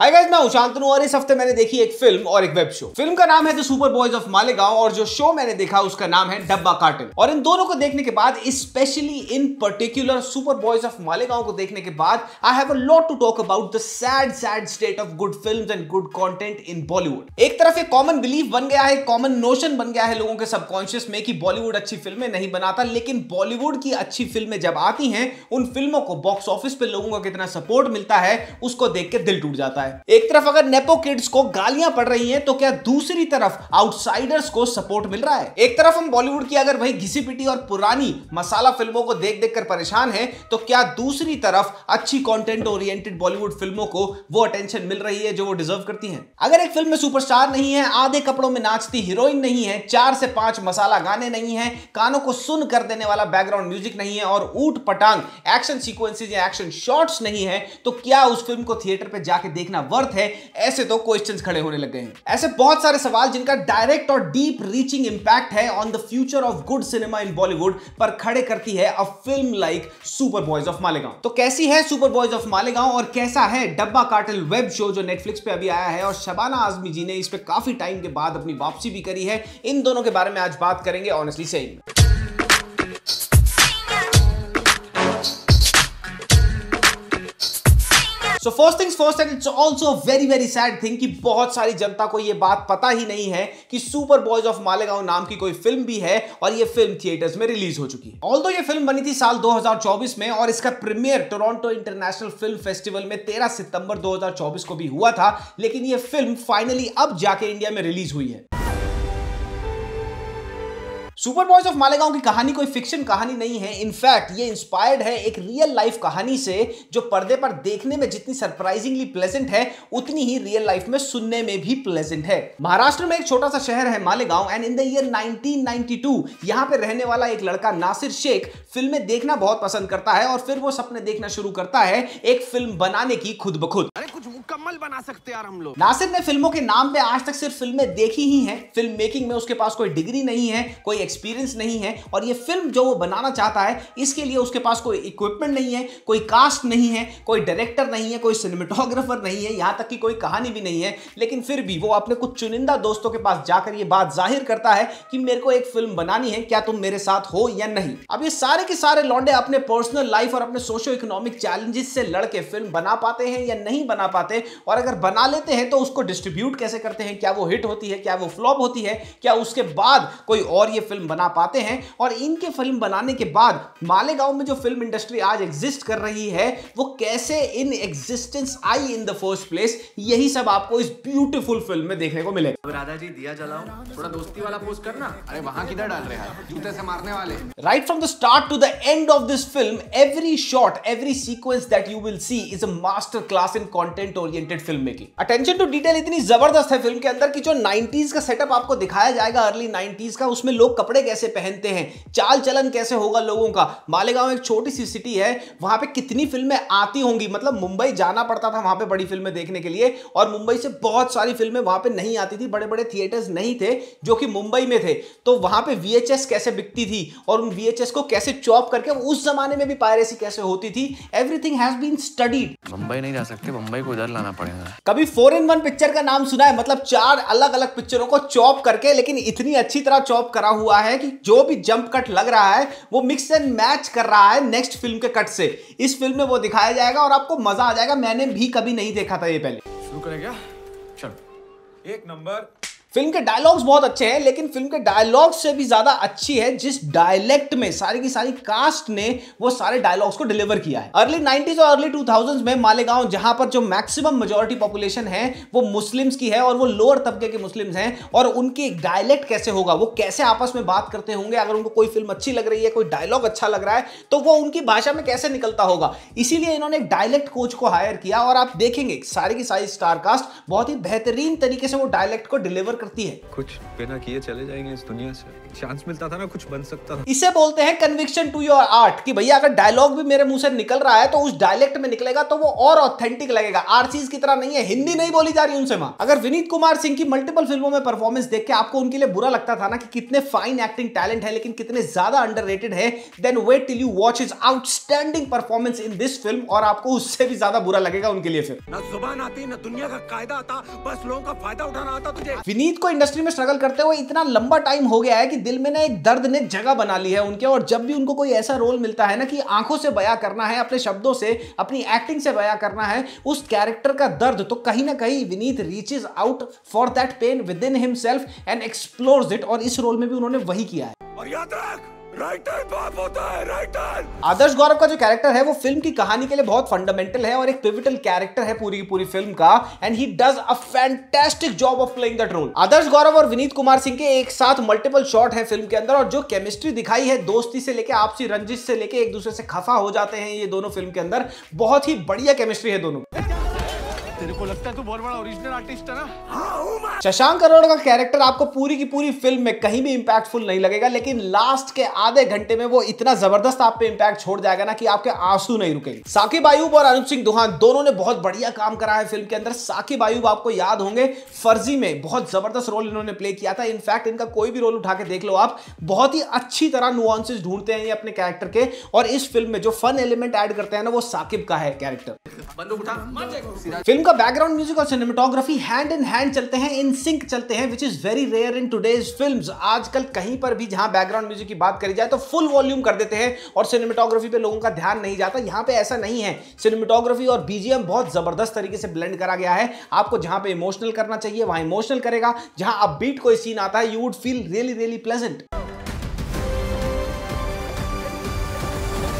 Hi guys, मैं हूं शांतनु और इस हफ्ते मैंने देखी एक फिल्म और एक वेब शो। फिल्म का नाम है the super boys of Malegaon और जो शो मैंने देखा उसका नाम है डब्बा कार्टन। और इन दोनों को देखने के बाद, specially in particular super boys of Malegaon को देखने के बाद, I have a lot to talk about the sad state of good films and good content in Bollywood. एक तरफ एक कॉमन बिलीफ बन गया है, कॉमन नोशन बन गया है लोगों के सबकॉन्शियस में कि बॉलीवुड अच्छी फिल्में नहीं बनाता, लेकिन बॉलीवुड की अच्छी फिल्में जब आती हैं, उन फिल्मों को बॉक्स ऑफिस पे लोगों का कितना सपोर्ट मिलता है उसको देख के दिल टूट जाता है। एक तरफ अगर नेपो किड्स को गालियां पड़ रही हैं, तो क्या दूसरी तरफ आउटसाइडर्स को सपोर्ट मिल रहा है? एक तरफ हम बॉलीवुड की अगर भाई घिसी पिटी और पुरानी मसाला फिल्मों को देख देख कर परेशान हैं, तो क्या दूसरी तरफ अच्छी कंटेंट ओरिएंटेड बॉलीवुड फिल्मों को वो अटेंशन मिल रही है जो वो डिजर्व करती हैं? अगर एक फिल्म में सुपरस्टार नहीं है, आधे कपड़ों में नाचती हीरोइन नहीं है, 4 से 5 मसाला गाने नहीं है, कानों को सुन कर देने वाला बैकग्राउंड म्यूजिक नहीं है और ऊट पटांग एक्शन सीक्वेंसेस या एक्शन शॉट्स नहीं है, तो क्या उस फिल्म को थिएटर पे जाके देखना वर्थ है? ऐसे तो क्वेश्चंस खड़े होने लग गए हैं। ऐसे बहुत सारे सवाल जिनका डायरेक्ट और डीप रीचिंग इंपैक्ट है on the future of good cinema इन बॉलीवुड पर खड़े करती है a film like super boys of Malegaon. तो कैसी है सुपर बॉयज ऑफ मालेगांव और कैसा है डब्बा कार्टल वेब शो जो नेटफ्लिक्स पे अभी आया है और शबाना आजमी जी ने इस पे काफी टाइम के बाद अपनी वापसी भी करी है, इन दोनों के बारे में आज बात करेंगे honestly saying. So first things first, and it's also a very sad thing कि बहुत सारी जनता को ये बात पता ही नहीं है कि सुपर बॉयज ऑफ मालेगांव नाम की कोई फिल्म भी है और ये फिल्म थिएटर्स में रिलीज हो चुकी है। ऑल्दो ये फिल्म बनी थी साल 2024 में और इसका premiere Toronto International Film Festival में 13 सितंबर 2024 को भी हुआ था, लेकिन ये फिल्म फाइनली अब जाके इंडिया में रिलीज हुई है। सुपर बॉयज ऑफ मालेगांव की कहानी कोई फिक्शन कहानी नहीं है। इनफैक्ट ये इंस्पायर्ड है एक रियल लाइफ कहानी से जो पर्दे पर देखने में जितनी सरप्राइजिंगली प्लेजेंट है, उतनी ही रियल लाइफ में सुनने में भी प्लेजेंट है। महाराष्ट्र में एक छोटा सा शहर है Malegaon and in the year 1992 यहां पे रहने वाला एक लड़का नासिर शेख फिल्में देखना बहुत पसंद करता है और फिर वो सपने देखना शुरू करता है एक फिल्म बनाने की खुद ब खुद। अरे कुछ मुकम्मल बना सकते यार हम लोग। नासिर ने फिल्मों के नाम पे आज तक सिर्फ फिल्में देखी ही हैं। फिल्म मेकिंग में उसके पास कोई डिग्री नहीं है, कोई एक्सपीरियंस नहीं है और ये फिल्म जो वो बनाना चाहता है इसके लिए उसके पास कोई इक्विपमेंट नहीं है, कोई कास्ट नहीं है, कोई डायरेक्टर नहीं है, कोई सिनेमेटोग्राफर नहीं है, यहां तक कि कोई कहानी भी नहीं है। लेकिन फिर भी वो अपने कुछ चुनिंदा दोस्तों के पास जाकर ये बात जाहिर करता है कि मेरे को एक फिल्म बनानी है, क्या तुम मेरे साथ हो या नहीं। अब ये सारे के सारे लौंडे अपने पर्सनल लाइफ और अपने सोशो इकोनॉमिक चैलेंजेस से लड़के फिल्म बना पाते हैं या नहीं बना पाते, और अगर बना लेते हैं तो उसको डिस्ट्रीब्यूट कैसे करते हैं, क्या वो हिट होती है, क्या वो फ्लॉप होती है, क्या उसके बाद कोई और ये फिल्म बना पाते हैं, और इनके फिल्म बनाने के बाद मालेगांव में जो फिल्म इंडस्ट्री आज एग्जिस्ट कर रही है वो कैसे in existence I in the first place, यही सब आपको इस ब्यूटीफुल फिल्म में देखने को मिलेगा। राधा जी दिया जलाओ, थोड़ा दोस्ती वाला पोस्ट करना। अरे वहां किधर डाल रहे हैं, जूते से मारने वाले। Right from the start to the end of this film, every shot, every sequence that you will see is a master class in content oriented film making. Attention to detail इतनी जबरदस्त है फिल्म के अंदर कि जो 90s का setup आपको दिखाया जाएगा, अर्ली 90s का, उसमें लोग कपड़े कैसे पहनते हैं, चाल चलन कैसे होगा लोगों का। मालेगांव एक छोटी सी सिटी है, वहां पे कितनी फिल्में आती होंगी, मतलब मुंबई जाना पड़ता था वहां पे बड़ी फिल्में देखने के लिए और मुंबई से बहुत सारी फिल्में वहां पे नहीं आती थी, बड़े बड़े थिएटर्स नहीं थे जो कि मुंबई में थे। तो वहां पे VHS कैसे बिकती थी और उन VHS को कैसे चॉप करके, उस जमाने में भी पायरेसी कैसे होती थी, everything has been studied. Mumbai नहीं जा सकते, मुंबई को उधर लाना पड़ेगा। कभी 4-in-1 पिक्चर का नाम सुना है? मतलब 4 अलग अलग पिक्चरों को चॉप करके, लेकिन इतनी अच्छी तरह चॉप करा हुआ है कि जो भी जंप कट लग रहा है वो मिक्स एंड मैच कर रहा है नेक्स्ट फिल्म के कट से। इस फिल्म में वो दिखाया जाएगा और आपको मजा आ जाएगा। मैंने भी कभी नहीं देखा था ये पहले। शुरू करेगा, चलो। एक नंबर। फिल्म के डायलॉग्स बहुत अच्छे हैं, लेकिन फिल्म के डायलॉग्स से भी ज्यादा अच्छी है जिस डायलेक्ट में सारी की सारी कास्ट ने वो सारे डायलॉग्स को डिलीवर किया है। अर्ली 90s और अर्ली 2000s में मालेगांव, जहां पर जो मैक्सिमम मेजॉरिटी पॉपुलेशन है वो मुस्लिम्स की है और वो लोअर तबके के मुस्लिम्स हैं, और उनकी डायलेक्ट कैसे होगा, वो कैसे आपस में बात करते होंगे, अगर उनको कोई फिल्म अच्छी लग रही है, कोई डायलॉग अच्छा लग रहा है तो वो उनकी भाषा में कैसे निकलता होगा। इसीलिए इन्होंने एक डायलेक्ट कोच को हायर किया और आप देखेंगे सारी की सारी स्टार कास्ट बहुत ही बेहतरीन तरीके से वो डायलेक्ट को डिलीवर करती है। कुछ बिना किए चले जाएंगे इस दुनिया से, चांस मिलता था ना, कुछ बन सकता था। इसे बोलते हैं कन्विक्शन टू योर आर्ट, कि भैया अगर डायलॉग भी मेरे मुंह से निकल रहा है तो उस डायलेक्ट में निकलेगा तो वो और ऑथेंटिक लगेगा, आरसीज की तरह नहीं है, हिंदी नहीं बोली जा रही उनसे मां। अगर विनीत कुमार सिंह की मल्टीपल फिल्मों में परफॉर्मेंस देख के आपको उनके लिए बुरा लगता था ना कि कितने फाइन एक्टिंग टैलेंट है लेकिन कितने ज्यादा अंडररेटेड है, then wait till you watch his outstanding performance in this film और आपको उससे भी ज्यादा बुरा लगेगा उनके लिए। फिर ना जुबान आती ना दुनिया का कायदा आता, बस लोगों का फायदा उठाना आता तुझे। विनीत को इंडस्ट्री में स्ट्रगल करते हुए इतना लंबा टाइम हो गया है कि दिल में ना एक दर्द ने जगह बना ली है उनके, और जब भी उनको कोई ऐसा रोल मिलता है ना कि आंखों से बयां करना है, अपने शब्दों से, अपनी एक्टिंग से बयां करना है उस कैरेक्टर का दर्द, तो कहीं ना कहीं Vineet reaches out for that pain with in himself and explores it, और इस रोल में भी उन्होंने वही किया है। और याद रख, राइटर बाप होता है, राइटर। आदर्श गौरव का जो कैरेक्टर है वो फिल्म की कहानी के लिए बहुत फंडामेंटल है और एक पिवटल कैरेक्टर है पूरी की पूरी फिल्म का, and he does a fantastic job of playing that role. Adarsh Gaurav और विनीत कुमार सिंह के एक साथ मल्टीपल शॉट है फिल्म के अंदर, और जो केमिस्ट्री दिखाई है दोस्ती से लेके आपसी रंजिश से लेके एक दूसरे से खफा हो जाते हैं ये दोनों फिल्म के अंदर, बहुत ही बढ़िया केमिस्ट्री है दोनों। तेरे को लगता है तू बहुत बड़ा ओरिजिनल आर्टिस्ट है ना? हाँ, शशांक अरोड़ा का कैरेक्टर आपको पूरी की पूरी फिल्म में कहीं भी इंपैक्टफुल नहीं लगेगा, लेकिन लास्ट के आधे घंटे में वो इतना जबरदस्त आप पे इंपैक्ट छोड़ जाएगा ना कि आपके आंसू नहीं रुकेंगे। साकिब आयूब और अनूप सिंह दुहान दोनों ने बहुत बढ़िया काम करा है फिल्म के अंदर। साकिब आयूब आपको याद होंगे फर्जी में बहुत जबरदस्त रोल इन्होंने प्ले किया था, इनफैक्ट इनका कोई भी रोल उठा के देख लो आप, बहुत ही अच्छी तरह नुआंसेस ढूंढते हैं ये अपने कैरेक्टर के, और इस फिल्म में जो फन एलिमेंट ऐड करते हैं ना वो साकिब का है कैरेक्टर। बंदूक उठा। फिल्म का बैकग्राउंड म्यूजिक और सिनेमेटोग्राफी हैंड इन हैंड चलते हैं, इन सिंक चलते हैं, which is very rare in today's films. आजकल कहीं पर भी जहां बैकग्राउंड म्यूजिक की बात करी जाए तो फुल वॉल्यूम कर देते हैं और सिनेमेटोग्राफी पे लोगों का ध्यान नहीं जाता। यहां पे ऐसा नहीं है, सिनेमेटोग्राफी और बीजीएम बहुत जबरदस्त तरीके से ब्लेंड करा गया है। आपको जहां पे इमोशनल करना चाहिए वहां इमोशनल करेगा, जहां अपबीट कोई सीन आता है you would feel really really pleasant.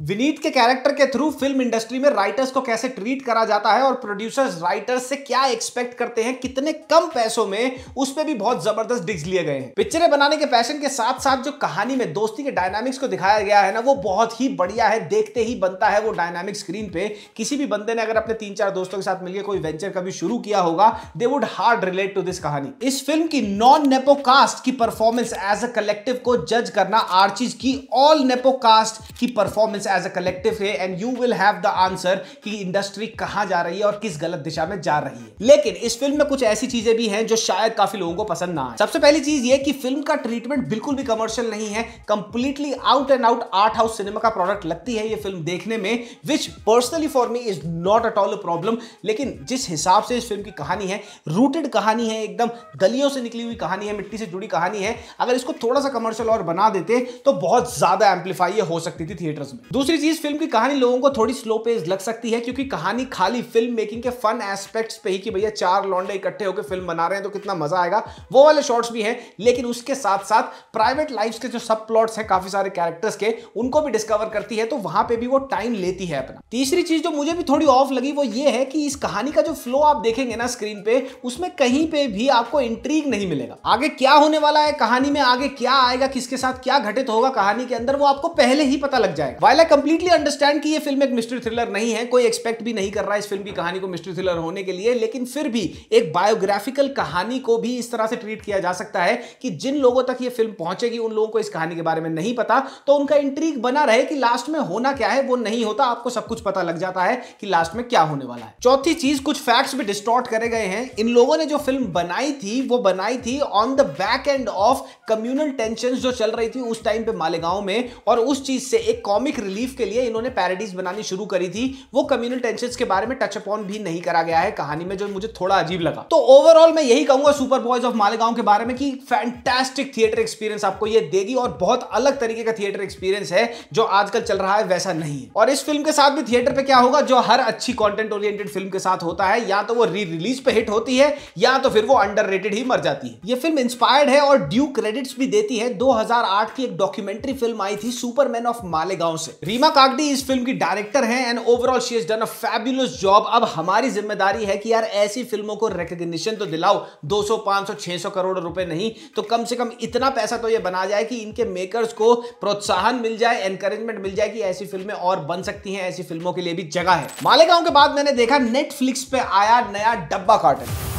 Vineet के कैरेक्टर के थ्रू फिल्म इंडस्ट्री में राइटर्स को कैसे ट्रीट करा जाता है और प्रोड्यूसर्स राइटर्स से क्या एक्सपेक्ट करते हैं, कितने कम पैसों में, उस पे भी बहुत जबरदस्त डिग्स लिए गए हैं। पिक्चरें बनाने के पैशन के साथ साथ जो कहानी में दोस्ती के डायनामिक्स को दिखाया गया है ना वो बहुत ही बढ़िया है, देखते ही बनता है वो डायनामिक स्क्रीन पे। किसी भी बंदे ने अगर अपने 3-4 दोस्तों के साथ मिलकर कोई वेंचर कभी शुरू किया होगा, they would hard relate to this कहानी। इस फिल्म की नॉन नेपो कास्ट की परफॉर्मेंस एज अ कलेक्टिव को जज करना आर्चीज की ऑल नेपो कास्ट की परफॉर्मेंस एज अ कलेक्टिव है, and you will have the answer कि इंडस्ट्री कहां जा रही है और किस गलत दिशा में जा रही है। लेकिन इस फिल्म में कुछ ऐसी चीजें भी हैं जो शायद काफी लोगों को पसंद ना आए। सबसे पहली चीज ये कि फिल्म का ट्रीटमेंट बिल्कुल भी कमर्शियल नहीं है, completely out and out art house cinema का प्रोडक्ट लगती है ये फिल्म देखने में, which personally for me is not at all a problem. लेकिन जिस हिसाब से इस फिल्म की कहानी है, रूटेड कहानी है, एकदम गलियों से निकली हुई कहानी है, मिट्टी से जुड़ी कहानी है, अगर इसको थोड़ा सा कमर्शियल और बना देते तो बहुत ज्यादा एम्पलीफाई हो सकती थी थिएटर्स में। दूसरी चीज, फिल्म की कहानी लोगों को थोड़ी स्लो पेस लग सकती है क्योंकि कहानी खाली फिल्म मेकिंग के फन एस्पेक्ट्स पे ही कि भैया 4 लौंडे इकट्ठे होकर फिल्म बना रहे हैं तो कितना मजा आएगा, वो वाले शॉट्स भी हैं, लेकिन उसके साथ साथ प्राइवेट लाइफ्स के जो सब प्लॉट्स हैं काफी सारे कैरेक्टर्स के, उनको भी डिस्कवर करती है, तो वहां पे भी वो टाइम लेती है अपना। तीसरी चीज जो मुझे भी थोड़ी ऑफ लगी वो ये है कि इस कहानी का जो फ्लो आप देखेंगे ना स्क्रीन पे, उसमें कहीं पे भी आपको इंट्रीग नहीं मिलेगा। आगे क्या होने वाला है कहानी में, आगे क्या आएगा, किसके साथ क्या घटित होगा कहानी के अंदर, वो आपको पहले ही पता लग जाएगा। व्हाइल आई कंप्लीटली अंडरस्टैंड कि ये फिल्म एक मिस्ट्री थ्रिलर नहीं है, कोई एक्सपेक्ट भी नहीं कर रहा है इस फिल्म की कहानी को मिस्ट्री थ्रिलर होने के लिए, लेकिन फिर भी एक बायोग्राफिकल कहानी को भी इस तरह से ट्रीट किया जा सकता है कि जिन लोगों तक ये फिल्म पहुंचेगी उन लोगों को इस कहानी के बारे में नहीं पता, तो उनका इंट्रीग बना रहे कि लास्ट में होना क्या है। वो नहीं होता, आपको सब कुछ पता लग जाता है कि लास्ट में क्या होने वाला है। चौथी चीज, कुछ फैक्ट्स भी डिस्टॉर्ट करे गए हैं। इन लोगों ने जो फिल्म बनाई थी वो बनाई थी on the back end of communal tensions जो चल रही थी उस टाइम पे मालेगांव में, और उस चीज से एक कॉमिक रिलीफ के लिए इन्होंने पैरोडीज बनानी शुरू करी थी। वो कम्युनल टेंशंस के बारे में टच अपॉन भी नहीं करा गया है कहानी में, जो मुझे थोड़ा अजीब लगा। तो ओवरऑल मैं यही कहूंगा सुपर बॉयज ऑफ मालेगांव के बारे में कि फैंटास्टिक थिएटर एक्सपीरियंस आपको ये देगी, और बहुत अलग तरीके का थिएटर एक्सपीरियंस है जो आजकल चल रहा है वैसा नहीं है। और इस फिल्म के साथ भी थिएटर पे क्या होगा जो हर अच्छी कंटेंट ओरिएंटेड फिल्म के साथ होता है, या तो वो री रिलीज पे हिट होती है या तो फिर वो अंडररेटेड ही मर जाती है। ये फिल्म इंस्पायर्ड है और ड्यू क्रेडिट्स भी देती है 2008 की एक डॉक्यूमेंट्री फिल्म आई थी सुपरमैन ऑफ मालेगांव से। रीमा कागडी इस फिल्म की डायरेक्टर है and overall she has done a fabulous job. अब हमारी जिम्मेदारी है कि यार ऐसी फिल्मों को रिकॉग्निशन तो दिलाओ, 200 500 600 करोड़ रुपए नहीं तो कम से कम इतना पैसा तो ये बना जाए कि इनके मेकर्स को प्रोत्साहन मिल जाए, एनकरेजमेंट मिल जाए कि ऐसी फिल्में और बन सकती हैं, ऐसी फिल्मों के लिए भी जगह है। मालेगांव के बाद मैंने देखा नेटफ्लिक्स पे आया नया डब्बा कार्टन।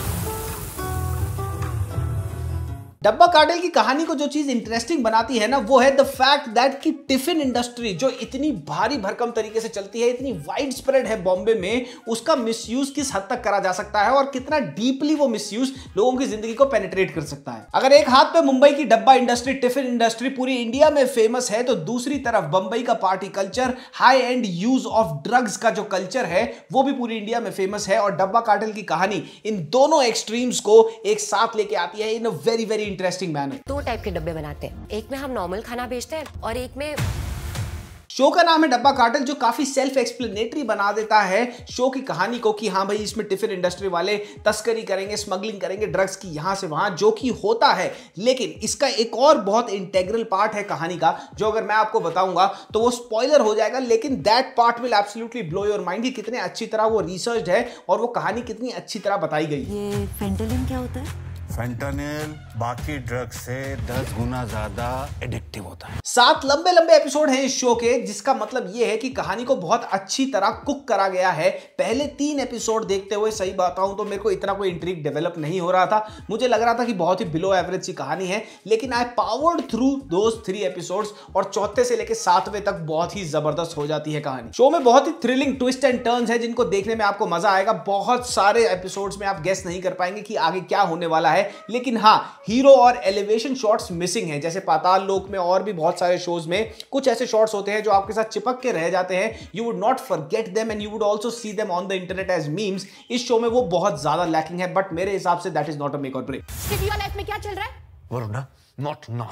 डब्बा कार्टेल की कहानी को जो चीज इंटरेस्टिंग बनाती है ना, वो है द फैक्ट दैट कि टिफिन इंडस्ट्री जो इतनी भारी भरकम तरीके से चलती है, इतनी वाइड स्प्रेड है बॉम्बे में, उसका मिसयूज किस हद तक करा जा सकता है और कितना डीपली वो मिसयूज लोगों की जिंदगी को पेनिट्रेट कर सकता है। अगर एक हाथ पे मुंबई की डब्बा इंडस्ट्री, टिफिन इंडस्ट्री पूरी इंडिया में फेमस है, तो दूसरी तरफ बंबई का party culture, high and use of drugs का जो कल्चर है वो भी पूरी इंडिया में फेमस है। और डब्बा कार्टेल की कहानी इन दोनों एक्सट्रीम्स को एक साथ लेके आती है in a very very interesting manner. 2 type के डब्बे बनाते हैं, एक में हम नॉर्मल खाना बेचते हैं और एक में शो का नाम है डब्बा कार्टेल, जो काफी सेल्फ एक्सप्लेनेटरी बना देता है शो की कहानी को कि हाँ भाई इसमें टिफिन इंडस्ट्री वाले तस्करी करेंगे, स्मगलिंग करेंगे ड्रग्स की यहां से वहां, जो कि होता है। लेकिन इसका एक और बहुत इंटेग्रल पार्ट है कहानी का, जो अगर मैं आपको बताऊंगा तो वो स्पॉइलर हो जाएगा, लेकिन that part will absolutely blow your mind कि कितने अच्छी तरह वो रिसर्च्ड है और वो कहानी कितनी अच्छी तरह बताई गई। ये फेंटानिल क्या होता है? फेंटानिल बाकी ड्रग्स से 10 गुना ज्यादा एडिक्टिव होता है। 7 लंबे लंबे एपिसोड हैं इस शो के, जिसका मतलब यह है कि कहानी को बहुत अच्छी तरह कुक करा गया है। पहले 3 एपिसोड देखते हुए सही बताऊं तो मेरे को इतना कोई इंट्रिग डेवलप नहीं हो रहा था, मुझे लग रहा था कि बहुत ही बिलो एवरेज सी कहानी है, लेकिन I powered through those 3 episodes और चौथे से लेकर 7वें तक बहुत ही जबरदस्त हो जाती है कहानी। शो में बहुत ही थ्रिलिंग ट्विस्ट एंड टर्न्स है जिनको देखने में आपको मजा आएगा। बहुत सारे एपिसोड्स में आप गेस नहीं कर पाएंगे कि आगे क्या होने वाला है, लेकिन हाँ हीरो और एलिवेशन शॉट्स मिसिंग हैं। जैसे पाताल लोक में और भी बहुत सारे शोज में कुछ ऐसे शॉट्स होते हैं जो आपके साथ चिपक के रह जाते हैं, you would not forget them and you would also see them on the internet as memes. इस शो में वो बहुत ज्यादा लैकिंग है, बट मेरे हिसाब से that is not a make or break. Real life में क्या चल रहा है? Varuna, not now.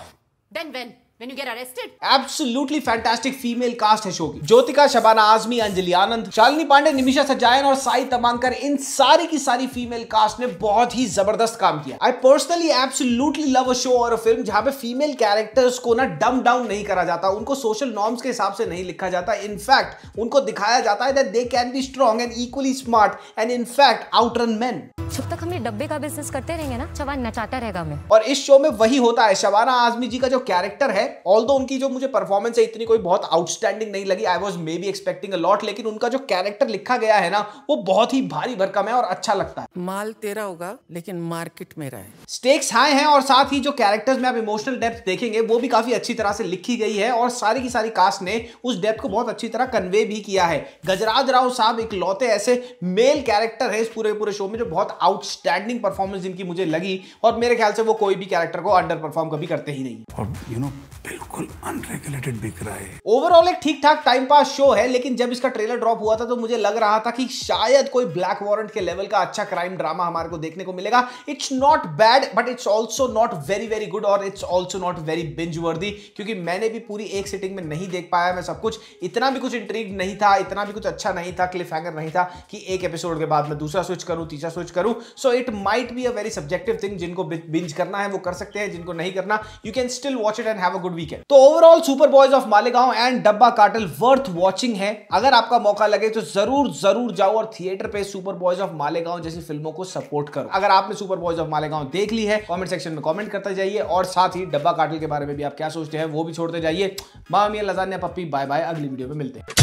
Then when you get arrested? Absolutely fantastic female cast है शो की। ज्योतिका, शबाना आजमी, अंजलि आनंद, शालिनी पांडे, निमिषा सजायन और साई तमांकर, इन सारी की सारी फीमेल कास्ट ने बहुत ही जबरदस्त काम किया। I personally absolutely love a show और अ फिल्म जहां पे फीमेल कैरेक्टर्स को ना डम डाउन नहीं करा जाता, उनको सोशल नॉर्म्स के हिसाब से नहीं लिखा जाता। इनफैक्ट उनको दिखाया जाता है that they can be strong and equally smart and in fact outrun main. जब तक हम ये डब्बे का बिजनेस करते रहेंगे ना, चवान नचाता रहेगा हमें। और इस शो में वही होता है। शबाना आजमी जी का जो कैरेक्टर है, ऑल्दो उनकी जो मुझे परफॉर्मेंस है इतनी कोई बहुत आउटस्टैंडिंग नहीं लगी, I was may be expecting a lot, लेकिन उनका जो कैरेक्टर लिखा गया है ना वो बहुत ही भारी भरकम है और अच्छा लगता है। माल तेरा होगा लेकिन मार्केट मेरा है। स्टेक्स हाई हैं और साथ ही जो कैरेक्टर्स में आप इमोशनल डेप्थ देखेंगे वो भी काफी अच्छी तरह से लिखी गई है और सारी की सारी कास्ट ने उस डेप्थ को बहुत अच्छी तरह कन्वे भी किया है। गजराज राव साहब इकलौते ऐसे मेल कैरेक्टर है इस पूरे शो में जो बहुत आउटस्टैंडिंग परफॉर्मेंस जिनकी मुझे लगी, और मेरे ख्याल से वो कोई भी कैरेक्टर को अंडर परफॉर्म कभी करते ही नहीं। और यू नो बिल्कुल अनरेगुलेटेड बिक रहा है। ओवरऑल एक ठीक ठाक टाइम पास शो है, लेकिन जब इसका ट्रेलर ड्रॉप हुआ था तो मुझे लग रहा था कि शायद कोई ब्लैक वारंट के लेवल का अच्छा क्राइम ड्रामा हमारे को देखने को मिलेगा। It's not bad but it's also not very very good और it's also not very binge worthy, क्योंकि मैंने भी पूरी एक सिटिंग में नहीं देख पाया मैं सब कुछ। इतना भी कुछ इंट्रीग नहीं था, इतना भी कुछ अच्छा नहीं था, क्लिफ हैंगर नहीं था कि एक एपिसोड के बाद मैं दूसरा स्विच करूं, तीसरा स्विच करूं। So it might be a very subjective thing. जिनको बिंज करना है वो कर सकते हैं, जिनको नहीं करना you can still watch it and have a good weekend. तो overall Super boys of Malegaon and Dabba Cartel worth watching है। अगर आपका मौका लगे तो जरूर जाओ और थिएटर पे सुपर बॉयज ऑफ मालेगांव जैसी फिल्मों को सपोर्ट करो। अगर आपने सुपर बॉयज ऑफ मालेगांव देख ली है, कमेंट सेक्शन में कमेंट करते जाइए और साथ ही डब्बा कार्टेल के बारे में भी आप क्या सोचते हैं वो भी छोड़ते जाइए। मामा मियां लजानिया पप्पी, बाय बाय, अगली वीडियो में मिलते हैं।